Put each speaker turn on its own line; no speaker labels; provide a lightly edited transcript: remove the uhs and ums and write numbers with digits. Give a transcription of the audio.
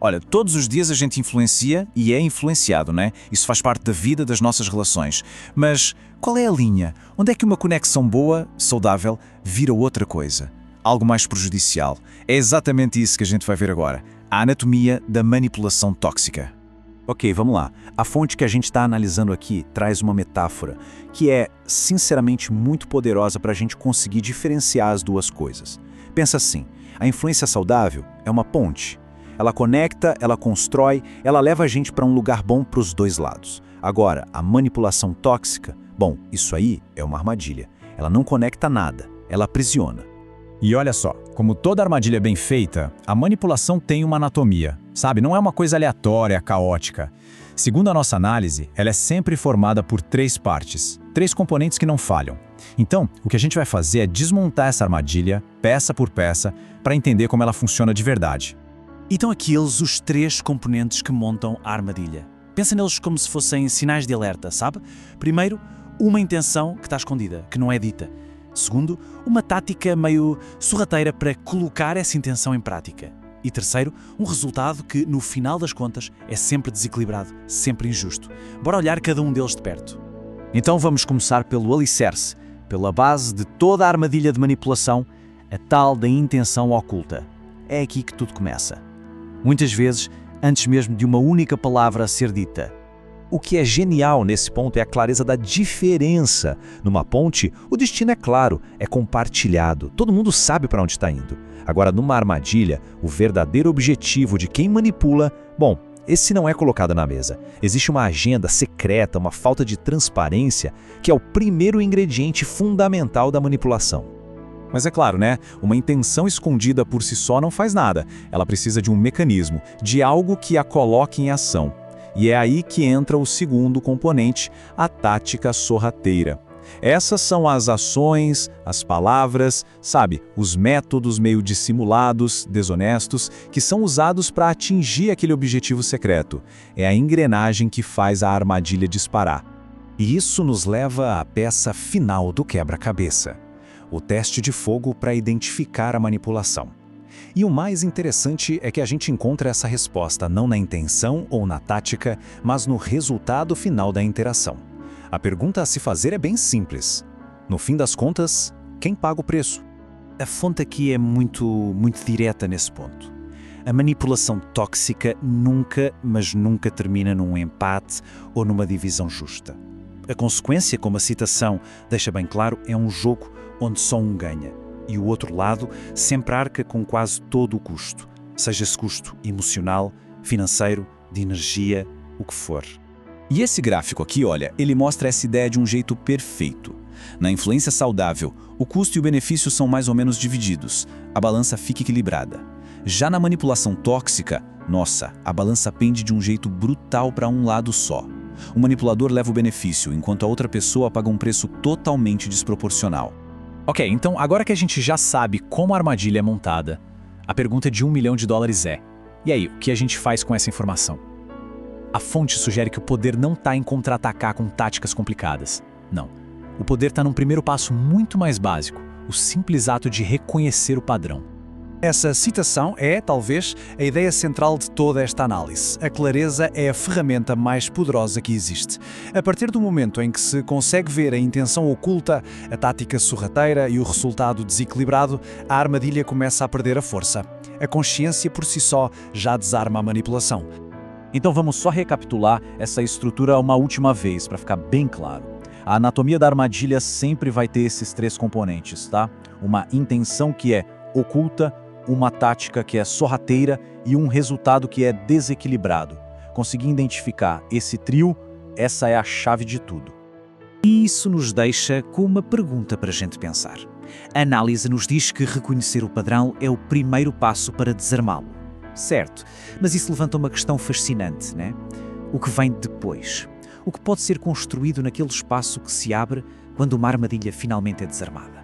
Olha, todos os dias a gente influencia e é influenciado, né? Isso faz parte da vida, das nossas relações. Mas qual é a linha? Onde é que uma conexão boa, saudável, vira outra coisa? Algo mais prejudicial. É exatamente isso que a gente vai ver agora. A anatomia da manipulação tóxica.
Ok, vamos lá. A fonte que a gente está analisando aqui traz uma metáfora que é, sinceramente, muito poderosa para a gente conseguir diferenciar as duas coisas. Pensa assim, a influência saudável é uma ponte. Ela conecta, ela constrói, ela leva a gente para um lugar bom para os dois lados. Agora, a manipulação tóxica, bom, isso aí é uma armadilha. Ela não conecta nada, ela aprisiona.
E olha só, como toda armadilha bem feita, a manipulação tem uma anatomia, sabe? Não é uma coisa aleatória, caótica. Segundo a nossa análise, ela é sempre formada por 3 partes, 3 componentes que não falham. Então, o que a gente vai fazer é desmontar essa armadilha, peça por peça, para entender como ela funciona de verdade.
Então aqui eles os 3 componentes que montam a armadilha. Pensa neles como se fossem sinais de alerta, sabe? Primeiro, uma intenção que está escondida, que não é dita. Segundo, uma tática meio sorrateira para colocar essa intenção em prática. E terceiro, um resultado que, no final das contas, é sempre desequilibrado, sempre injusto. Bora olhar cada um deles de perto.
Então vamos começar pelo alicerce, pela base de toda a armadilha de manipulação, a tal da intenção oculta. É aqui que tudo começa. Muitas vezes, antes mesmo de uma única palavra a ser dita. O que é genial nesse ponto é a clareza da diferença. Numa ponte, o destino é claro, é compartilhado, todo mundo sabe para onde está indo. Agora, numa armadilha, o verdadeiro objetivo de quem manipula, bom, esse não é colocado na mesa. Existe uma agenda secreta, uma falta de transparência, que é o primeiro ingrediente fundamental da manipulação.
Mas é claro, né? Uma intenção escondida por si só não faz nada. Ela precisa de um mecanismo, de algo que a coloque em ação. E é aí que entra o segundo componente, a tática sorrateira. Essas são as ações, as palavras, sabe, os métodos meio dissimulados, desonestos, que são usados para atingir aquele objetivo secreto. É a engrenagem que faz a armadilha disparar.
E isso nos leva à peça final do quebra-cabeça, o teste de fogo para identificar a manipulação. E o mais interessante é que a gente encontra essa resposta não na intenção ou na tática, mas no resultado final da interação. A pergunta a se fazer é bem simples. No fim das contas, quem paga o preço?
A fonte aqui é muito direta nesse ponto. A manipulação tóxica nunca, mas nunca termina num empate ou numa divisão justa. A consequência, como a citação deixa bem claro, é um jogo onde só um ganha. E o outro lado sempre arca com quase todo o custo, seja esse custo emocional, financeiro, de energia, o que for.
E esse gráfico aqui, olha, ele mostra essa ideia de um jeito perfeito. Na influência saudável, o custo e o benefício são mais ou menos divididos, a balança fica equilibrada. Já na manipulação tóxica, nossa, a balança pende de um jeito brutal para um lado só. O manipulador leva o benefício, enquanto a outra pessoa paga um preço totalmente desproporcional.
Ok, então agora que a gente já sabe como a armadilha é montada, a pergunta de $1 milhão é: e aí, o que a gente faz com essa informação? A fonte sugere que o poder não está em contra-atacar com táticas complicadas. Não. O poder está num primeiro passo muito mais básico, o simples ato de reconhecer o padrão.
Essa citação é, talvez, a ideia central de toda esta análise. A clareza é a ferramenta mais poderosa que existe. A partir do momento em que se consegue ver a intenção oculta, a tática sorrateira e o resultado desequilibrado, a armadilha começa a perder a força. A consciência por si só já desarma a manipulação.
Então vamos só recapitular essa estrutura uma última vez, para ficar bem claro. A anatomia da armadilha sempre vai ter esses 3 componentes, tá? Uma intenção que é oculta, uma tática que é sorrateira e um resultado que é desequilibrado. Conseguir identificar esse trio, essa é a chave de tudo.
E isso nos deixa com uma pergunta para a gente pensar. A análise nos diz que reconhecer o padrão é o primeiro passo para desarmá-lo. Certo, mas isso levanta uma questão fascinante, né? O que vem depois? O que pode ser construído naquele espaço que se abre quando uma armadilha finalmente é desarmada?